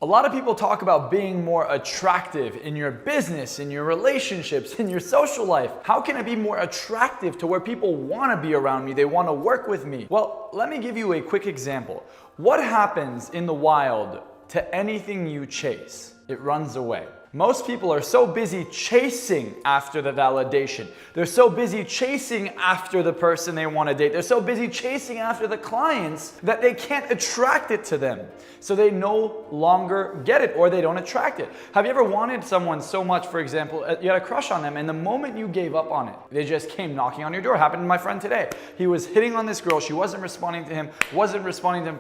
A lot of people talk about being more attractive in your business, in your relationships, in your social life. How can I be more attractive to where people want to be around me? They want to work with me. Well, let me give you a quick example. What happens in the wild to anything you chase? It runs away. Most people are so busy chasing after the validation. They're so busy chasing after the person they want to date. They're so busy chasing after the clients that they can't attract it to them. So they no longer get it or they don't attract it. Have you ever wanted someone so much, for example, you had a crush on them and the moment you gave up on it, they just came knocking on your door. It happened to my friend today. He was hitting on this girl. She wasn't responding to him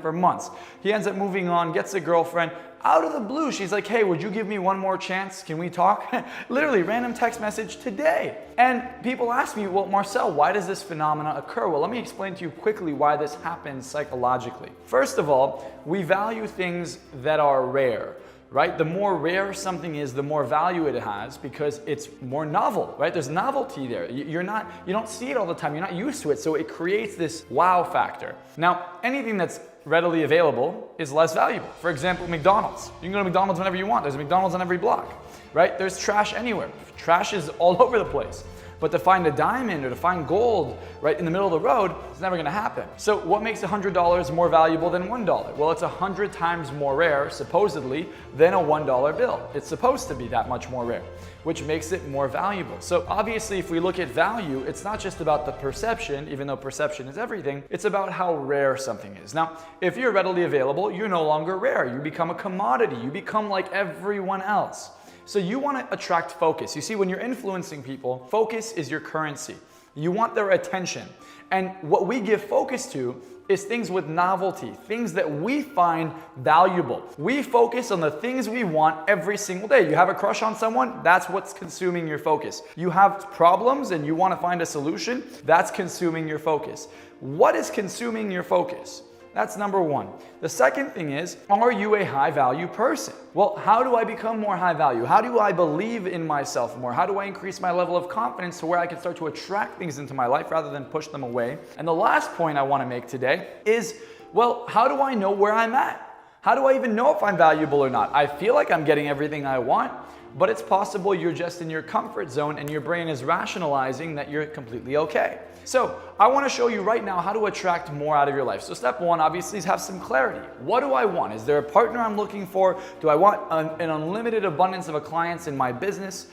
for months. He ends up moving on, gets a girlfriend. Out of the blue, she's like, hey, would you give me one more chance? Can we talk? Literally, random text message today. And people ask me, well, Marcel, why does this phenomena occur? Well, let me explain to you quickly why this happens psychologically. First of all, we value things that are rare. Right? The more rare something is, the more value it has because it's more novel, right? There's novelty there. You don't see it all the time. You're not used to it. So it creates this wow factor. Now, anything that's readily available is less valuable. For example, McDonald's. You can go to McDonald's whenever you want. There's a McDonald's on every block, right? There's trash anywhere. Trash is all over the place. But to find a diamond or to find gold right in the middle of the road, it's never gonna happen. So what makes $100 more valuable than $1? Well, it's 100 times more rare, supposedly, than a $1 bill. It's supposed to be that much more rare, which makes it more valuable. So obviously, if we look at value, it's not just about the perception, even though perception is everything, it's about how rare something is. Now, if you're readily available, you're no longer rare. You become a commodity. You become like everyone else. So you want to attract focus. You see, when you're influencing people, focus is your currency. You want their attention. And what we give focus to is things with novelty, things that we find valuable. We focus on the things we want every single day. You have a crush on someone, that's what's consuming your focus. You have problems and you want to find a solution, that's consuming your focus. What is consuming your focus? That's number one. The second thing is, are you a high value person? Well, how do I become more high value? How do I believe in myself more? How do I increase my level of confidence to where I can start to attract things into my life rather than push them away? And the last point I want to make today is, well, how do I know where I'm at? How do I even know if I'm valuable or not? I feel like I'm getting everything I want, but it's possible you're just in your comfort zone and your brain is rationalizing that you're completely okay. So I want to show you right now how to attract more out of your life. So step one, obviously, is have some clarity. What do I want? Is there a partner I'm looking for? Do I want an unlimited abundance of clients in my business?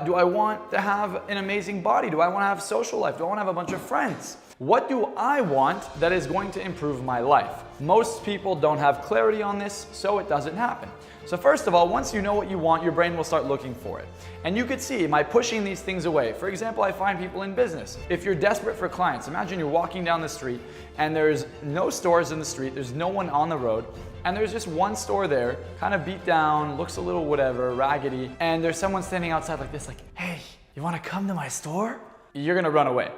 Do I want to have an amazing body? Do I want to have social life? Do I want to have a bunch of friends? What do I want that is going to improve my life? Most people don't have clarity on this, so it doesn't happen. So first of all, once you know what you want, your brain will start looking for it. And you could see, am I pushing these things away? For example, I find people in business. If you're desperate for clients, imagine you're walking down the street and there's no stores in the street, there's no one on the road, and there's just one store there, kind of beat down, looks a little whatever, raggedy, and there's someone standing outside like this, like, hey, you wanna come to my store? You're gonna run away.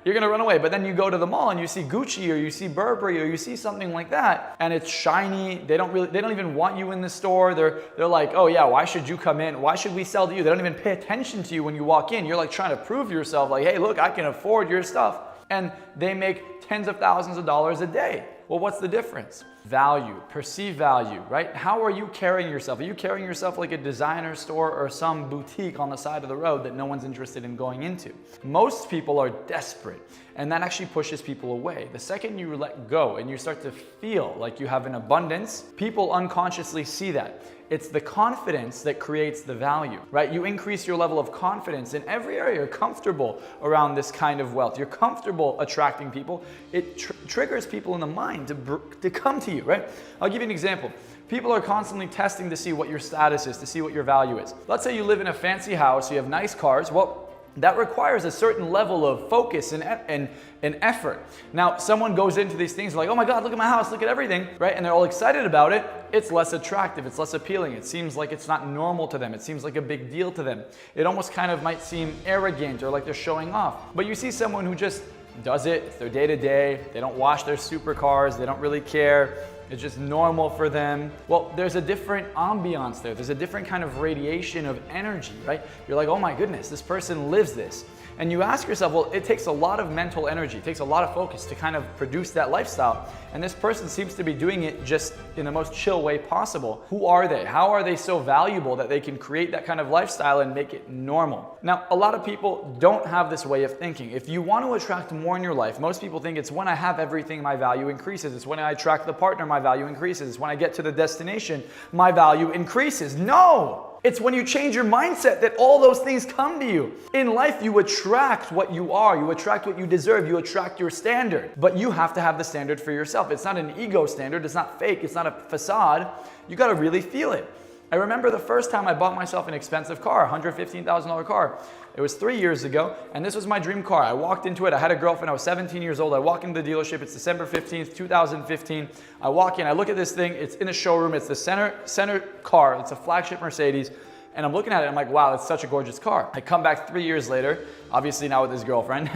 You're gonna run away, but then you go to the mall and you see Gucci or you see Burberry or you see something like that, and it's shiny. They don't even want you in the store. They're like, oh yeah, why should you come in? Why should we sell to you? They don't even pay attention to you when you walk in. You're like trying to prove yourself, like, hey, look, I can afford your stuff. And they make tens of thousands of dollars a day. Well, what's the difference? Value, perceived value, right? How are you carrying yourself? Are you carrying yourself like a designer store or some boutique on the side of the road that no one's interested in going into? Most people are desperate, and that actually pushes people away. The second you let go and you start to feel like you have an abundance, people unconsciously see that. It's the confidence that creates the value, right? You increase your level of confidence in every area. You're comfortable around this kind of wealth. You're comfortable attracting people. It triggers people in the mind to come to you, right? I'll give you an example. People are constantly testing to see what your status is, to see what your value is. Let's say you live in a fancy house, you have nice cars. Well, that requires a certain level of focus and effort. Now, someone goes into these things like, oh my God, look at my house, look at everything, right? And they're all excited about it. It's less attractive, it's less appealing. It seems like it's not normal to them. It seems like a big deal to them. It almost kind of might seem arrogant or like they're showing off. But you see someone who just does it, it's their day-to-day, they don't wash their supercars, they don't really care. It's just normal for them. Well, there's a different ambiance there. There's a different kind of radiation of energy, right? You're like, oh my goodness, this person lives this. And you ask yourself, well, it takes a lot of mental energy, it takes a lot of focus to kind of produce that lifestyle. And this person seems to be doing it just in the most chill way possible. Who are they? How are they so valuable that they can create that kind of lifestyle and make it normal? Now, a lot of people don't have this way of thinking. If you want to attract more in your life, most people think it's when I have everything, my value increases. It's when I attract the partner, my value increases. It's when I get to the destination, my value increases. No! It's when you change your mindset that all those things come to you. In life, you attract what you are. You attract what you deserve. You attract your standard. But you have to have the standard for yourself. It's not an ego standard. It's not fake. It's not a facade. You got to really feel it. I remember the first time I bought myself an expensive car, $115,000 car. It was 3 years ago, and this was my dream car. I walked into it. I had a girlfriend. I was 17 years old. I walk into the dealership. It's December 15th, 2015. I walk in. I look at this thing. It's in a showroom. It's the center car. It's a flagship Mercedes. And I'm looking at it. I'm like, wow, it's such a gorgeous car. I come back 3 years later, obviously now with his girlfriend,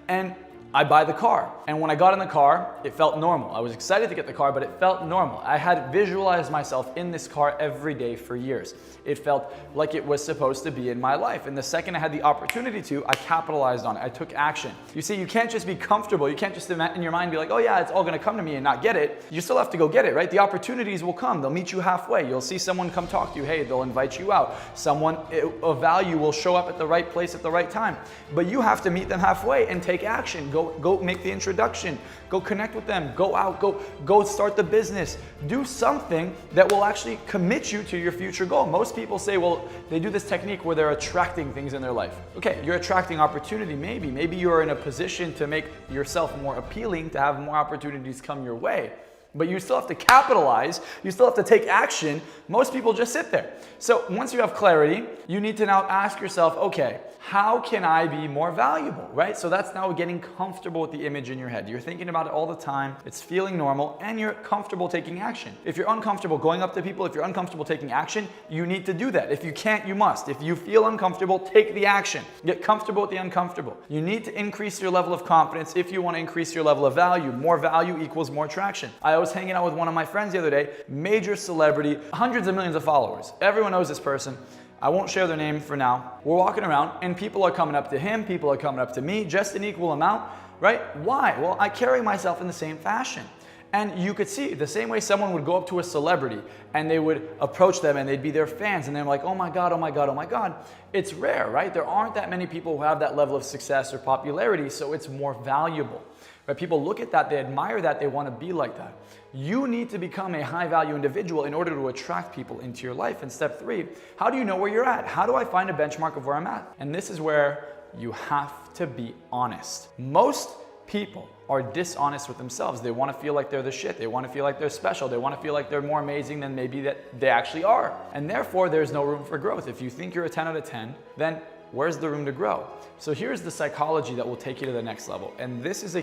and I buy the car. And when I got in the car, it felt normal. I was excited to get the car, but it felt normal. I had visualized myself in this car every day for years. It felt like it was supposed to be in my life. And the second I had the opportunity to, I capitalized on it. I took action. You see, you can't just be comfortable. You can't just in your mind be like, oh yeah, it's all gonna come to me and not get it. You still have to go get it, right? The opportunities will come. They'll meet you halfway. You'll see someone come talk to you. Hey, they'll invite you out. Someone of value will show up at the right place at the right time. But you have to meet them halfway and take action. Go make the introduction. Go connect with them. Go out. Go start the business. Do something that will actually commit you to your future goal. Most people say, well, they do this technique where they're attracting things in their life. Okay, you're attracting opportunity, maybe. Maybe you're in a position to make yourself more appealing, to have more opportunities come your way. But you still have to capitalize. You still have to take action. Most people just sit there. So once you have clarity, you need to now ask yourself, okay, how can I be more valuable, right? So that's now getting comfortable with the image in your head. You're thinking about it all the time. It's feeling normal and you're comfortable taking action. If you're uncomfortable going up to people, if you're uncomfortable taking action, you need to do that. If you can't, you must. If you feel uncomfortable, take the action. Get comfortable with the uncomfortable. You need to increase your level of confidence if you want to increase your level of value. More value equals more traction. I was hanging out with one of my friends the other day, major celebrity, hundreds of millions of followers. Everyone knows this person. I won't share their name for now. We're walking around and people are coming up to him, people are coming up to me, just an equal amount, right? Why? Well, I carry myself in the same fashion. And you could see the same way someone would go up to a celebrity and they would approach them and they'd be their fans and they're like, oh my God, oh my God, oh my God. It's rare, right? There aren't that many people who have that level of success or popularity, so it's more valuable. Right? People look at that, they admire that, they want to be like that. You need to become a high value individual in order to attract people into your life. And step 3, how do you know where you're at? How do I find a benchmark of where I'm at? And this is where you have to be honest. Most people are dishonest with themselves. They want to feel like they're the shit. They want to feel like they're special. They want to feel like they're more amazing than maybe that they actually are. And therefore, there's no room for growth. If you think you're a 10 out of 10, then where's the room to grow? So here's the psychology that will take you to the next level. And this is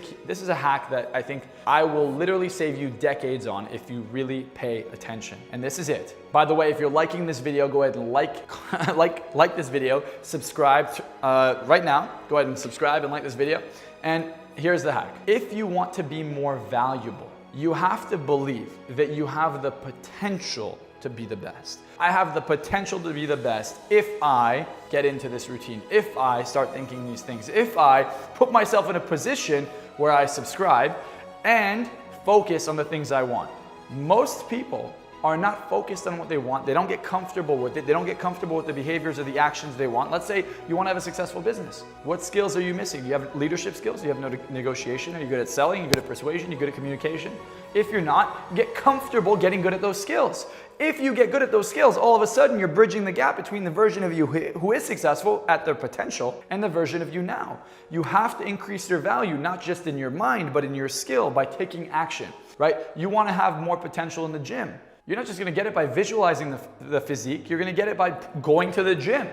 a hack that I think I will literally save you decades on if you really pay attention. And this is it. By the way, if you're liking this video, go ahead and like this video, subscribe right now. Go ahead and subscribe and like this video. And here's the hack. If you want to be more valuable, you have to believe that you have the potential to be the best. I have the potential to be the best if I get into this routine, if I start thinking these things, if I put myself in a position where I subscribe and focus on the things I want. Most people are not focused on what they want. They don't get comfortable with it. They don't get comfortable with the behaviors or the actions they want. Let's say you want to have a successful business. What skills are you missing? Do you have leadership skills? Do you have no negotiation? Are you good at selling? Are you good at persuasion? Are you good at communication? If you're not, get comfortable getting good at those skills. If you get good at those skills, all of a sudden you're bridging the gap between the version of you who is successful at their potential and the version of you now. You have to increase your value, not just in your mind, but in your skill by taking action, right? You want to have more potential in the gym. You're not just going to get it by visualizing the physique. You're going to get it by going to the gym.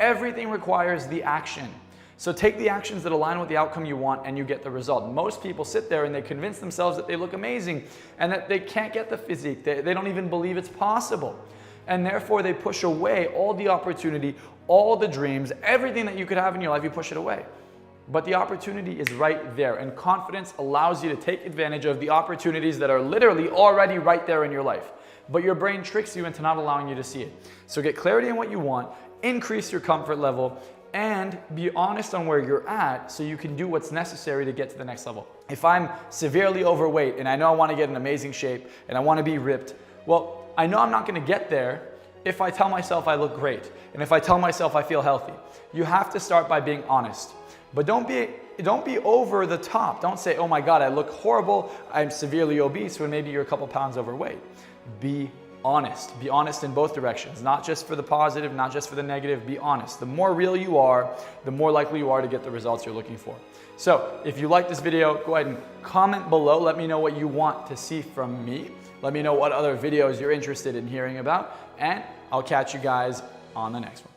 Everything requires the action. So take the actions that align with the outcome you want and you get the result. Most people sit there and they convince themselves that they look amazing and that they can't get the physique. They don't even believe it's possible. And therefore they push away all the opportunity, all the dreams, everything that you could have in your life, you push it away. but the opportunity is right there, and confidence allows you to take advantage of the opportunities that are literally already right there in your life. But your brain tricks you into not allowing you to see it. So get clarity on what you want, increase your comfort level, and be honest on where you're at so you can do what's necessary to get to the next level. If I'm severely overweight and I know I want to get in amazing shape and I want to be ripped, well, I know I'm not going to get there if I tell myself I look great and if I tell myself I feel healthy. You have to start by being honest. But don't be over the top. Don't say, oh my God, I look horrible, I'm severely obese, when maybe you're a couple pounds overweight. Be honest. Be honest in both directions, not just for the positive, not just for the negative. Be honest. The more real you are, the more likely you are to get the results you're looking for. So if you like this video, go ahead and comment below. Let me know what you want to see from me. Let me know what other videos you're interested in hearing about, and I'll catch you guys on the next one.